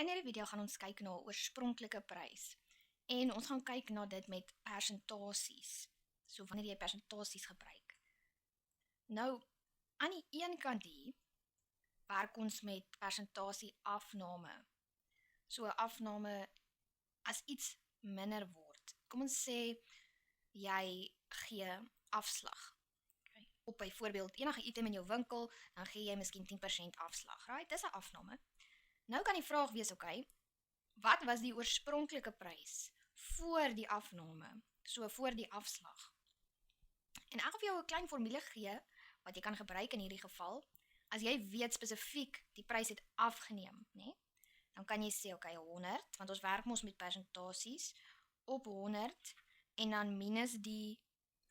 In hierdie video gaan ons kyk na oorspronklike prys. En ons gaan kyk na dit met persentasies. So wanneer jy persentasies gebruik. Nou, aan die een kant hier, werk ons met persentasie afname. So afname as iets minder word. Kom ons sê, jy gee afslag. Okay. Op byvoorbeeld enige item in jou winkel, dan gee jy miskien 10% afslag. Right? Dis 'n afname. Nou kan die vraag wees, okay, wat was die oorspronklike prys voor die afname, so voor die afslag? En ek wil jou 'n klein formule gee, wat jy kan gebruik in hierdie geval, as jy weet spesifiek die prys het afgeneem, nee? Dan kan jy sê, okay, 100, want ons werk mos met persentasies, op 100, en dan minus die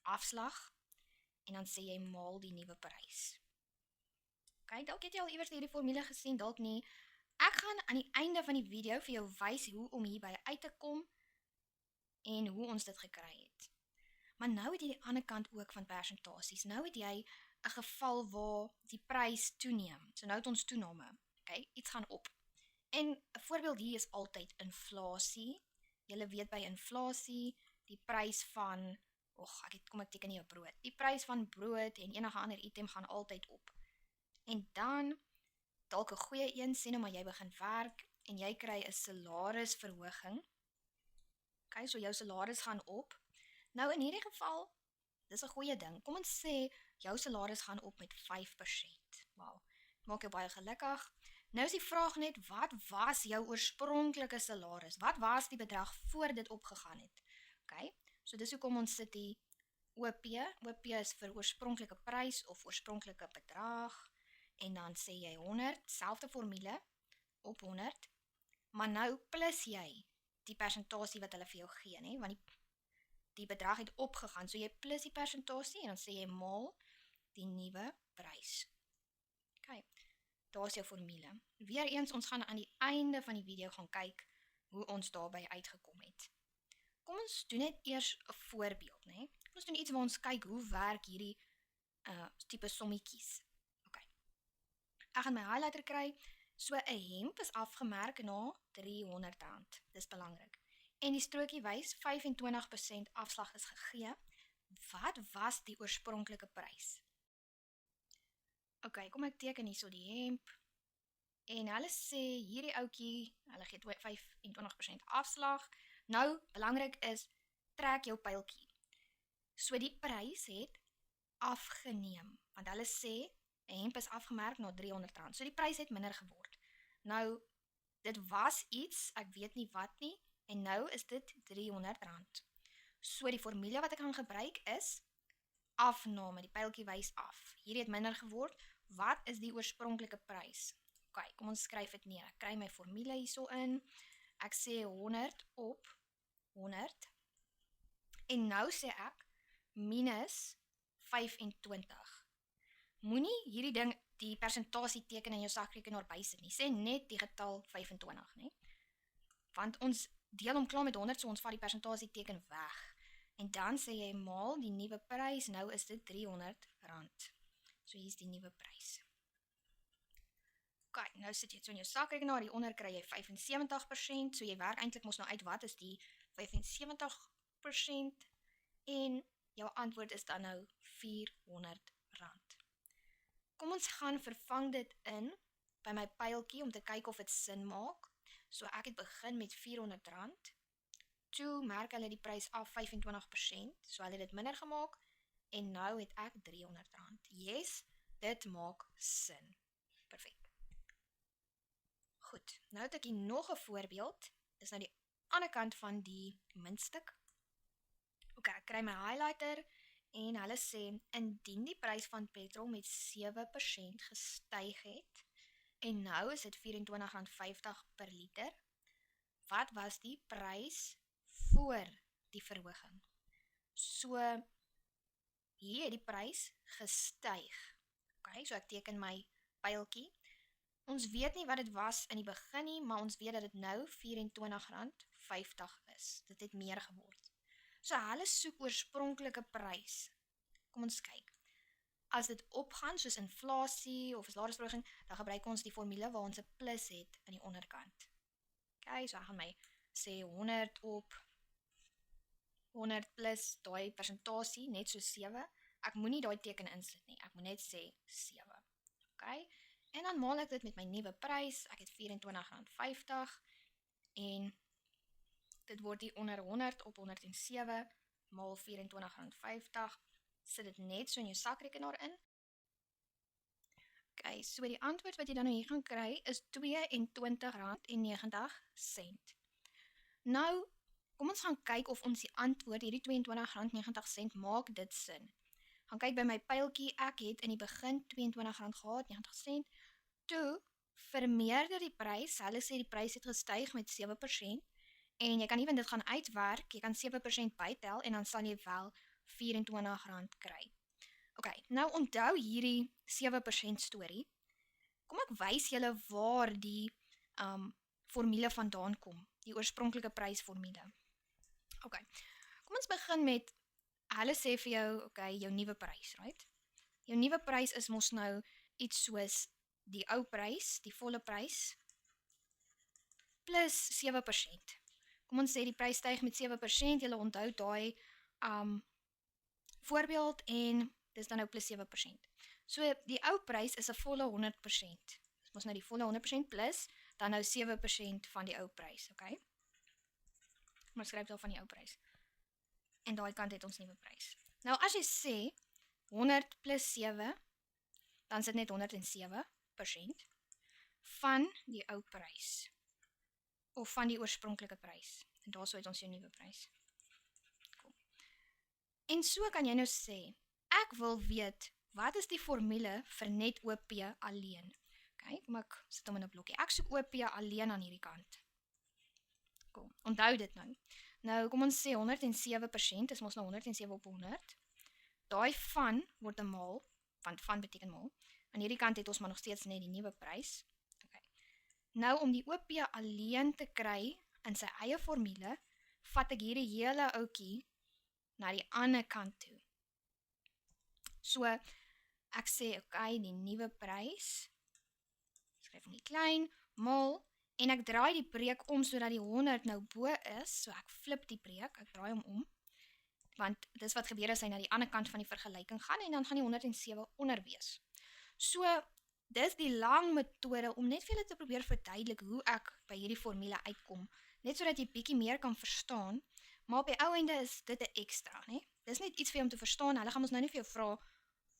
afslag, en dan sê jy maal die nuwe prys. Okay, dalk het jy al iewers hierdie formule gesien, dalk nie. Ek gaan aan die einde van die video vir jou wys hoe om hierby uit te kom en hoe ons dit gekry het. Maar nou het jy die ander kant ook van persentasies. Nou het jy 'n geval waar die prys toeneem. So nou het ons toename. Okay, iets gaan op. En 'n voorbeeld hier is altyd inflasie. Julle weet by inflasie, die prys van, kom ek teken nie 'n brood. Die prys van brood en enige ander item gaan altyd op. En dan dalk 'n goeie een, sê nou maar jy begin werk en jy kry 'n salarisverhoging. Okay, so jou salaris gaan op. Nou in hierdie geval, dis 'n goeie ding. Kom ons sê jou salaris gaan op met 5%. Wow, maak jou baie gelukkig. Nou is die vraag net, wat was jou oorspronklike salaris? Wat was die bedrag voor dit opgegaan het? Okay, so dis hoekom ons sit die OP. OP is vir oorspronklike prys of oorspronklike bedrag. En dan sê jy 100, selfde formule, op 100, maar nou plus jy die persentasie wat hulle vir jou gee, nee? Want die bedrag het opgegaan, so jy plus die persentasie, en dan sê jy maal die nuwe prys. Okay, daar is jou formule. Weereens, ons gaan aan die einde van die video gaan kyk, hoe ons daarby uitgekom het. Kom ons doen net eers 'n voorbeeld, nee? Kom ons doen iets waar ons kyk, hoe werk hierdie tipe sommetjies. Ek gaan my highlighter kry, so 'n hemp is afgemerk na R300, dis belangrik. En die strokie wys 25% afslag is gegee. Wat was die oorspronklike prys? Okay, kom ek teken hier so die hemp. En hulle sê, hierdie ouetjie, hulle gee 25% afslag. Nou, belangrik is, trek jou pyltjie. So die prys het afgeneem, want hulle sê, 'n hemp is afgemerk na R300. So die prys het minder geword. Nou, dit was iets, ek weet nie wat nie, en nou is dit R300. So die formule wat ek gaan gebruik is, afname, die pyltjie wys af. Hierdie het minder geword, wat is die oorspronklike prys? Ok, kom ons skryf dit neer, ek kry my formule hierso in, ek sê 100 op 100, en nou sê ek, minus 25. Moenie hierdie ding, die persentasie teken in jou sakrekenaar bysit nie. Sê net die getal 25, nie? Want ons deel hom klaar met 100, so ons vat die persentasie teken weg. En dan sê jy maal die nuwe prys, nou is dit R300. So hier is die nuwe prys. Ok, nou sit jy so in jou sakrekenaar, hier onder kry jy 75%, so jy werk eintlik mos nou uit wat is die 75%, en jou antwoord is dan nou R400. Kom ons gaan vervang dit in by my pyltjie om te kyk of dit sin maak. So ek het begin met R400. Toe merk hulle die prys af 25%, so hulle het dit minder gemaak, en nou het ek R300. Yes, dit maak sin. Perfek. Goed, nou het ek hier nog 'n voorbeeld, dis nou die ander kant van die muntstuk. Ok, ek kry my highlighter, en hulle sê, indien die prys van petrol met 7% gestyg het, en nou is dit R24.50 per liter, wat was die prys voor die verhoging? So, hier het die prys gestyg. Ok, so ek teken my pyltjie. Ons weet nie wat dit was in die begin nie, maar ons weet dat dit nou R24.50 is. Dit het meer geword. So hulle soek oorspronklike prys. Kom ons kyk. As dit opgaan soos inflasie of salarisverhoging, dan gebruik ons die formule waar ons 'n plus het aan die onderkant. Okay, so ek gaan my sê 100 op 100 plus daai persentasie, net so 7. Ek moenie daai teken insit nie, ek moet net sê 7. Okay, en dan maal ek dit met my nuwe prys, ek het R24.50 en dit word hier onder 100 op 107 maal R24.50, sit dit net so in jou sakrekenaar in. Okay, so die antwoord wat jy dan nou hier gaan kry is R22.90. Nou, kom ons gaan kyk of ons die antwoord, hierdie R22.90 maak dit sin. Gaan kyk by my pyltjie, ek het in die begin R22 gehad, 90 sent. Toe vermeerder die prys, hulle sê die prys het gestyg met 7%, en jy kan ewen dit gaan uitwerk, jy kan 7% bytel, en dan sal jy wel R24 kry. Ok, nou onthou hierdie 7% storie. Kom ek wys julle waar die formule vandaan kom, die oorspronklike prysformule. Ok, kom ons begin met, hulle sê vir jou, ok, jou nuwe prys, right? Jou nuwe prys is mos nou iets soos die ou prys, die volle prys, plus 7%. Kom ons sê die prys styg met 7%, julle onthou daai voorbeeld en dis dan nou plus 7%. So die ou prys is 'n volle 100%. Dis mos nou die volle 100% plus dan nou 7% van die ou prys, okay? Maar skryf daar van die ou prys. En daai kant het ons nuwe prys. Nou as jy sê 100 plus 7, dan sit net 107% van die ou prys. Of van die oorspronklike prys. En daarso het ons jou nuwe prys. Cool. En so kan jy nou sê, ek wil weet, wat is die formule vir net OP alleen? Okay, kom ek sit hom in 'n blokkie. Ek soek OP alleen aan hierdie kant. Cool. Onthou dit nou. Nou, kom ons sê 107% is mos nou 107 op 100. Daai van word 'n maal, want van beteken maal. Aan hierdie kant het ons maar nog steeds net die nuwe prys. Okay. Nou, om die OP alleen te kry in sy eie formule, vat ek hierdie hele ouetjie na die ander kant toe. So, ek sê, okay, die nuwe prys, skryf hom nie klein, maal, en ek draai die breek om, sodat die 100 nou bo is, so ek flip die breek, ek draai hom om, want dis wat gebeur as hy na die ander kant van die vergelyking gaan, en dan gaan die 107 onder wees. So, dis die lang metode, om net vir julle te probeer verduidelik hoe ek by hierdie formule uitkom, net sodat jy bietjie meer kan verstaan, maar op die ou einde is dit 'n ekstra, né? Dis net iets vir jou om te verstaan, hulle gaan ons nou nie vir jou vra,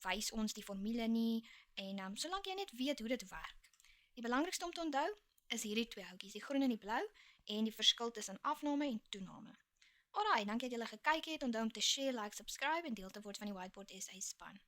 wys ons die formule nie, en solank jy net weet hoe dit werk. Die belangrikste om te onthou, is hierdie twee houtjies, die groen en die blou, en die verskil tussen afname en toename. Alright, dankie dat julle gekyk het, onthou om te share, like, subscribe, en deel te word van die Whiteboard SA span.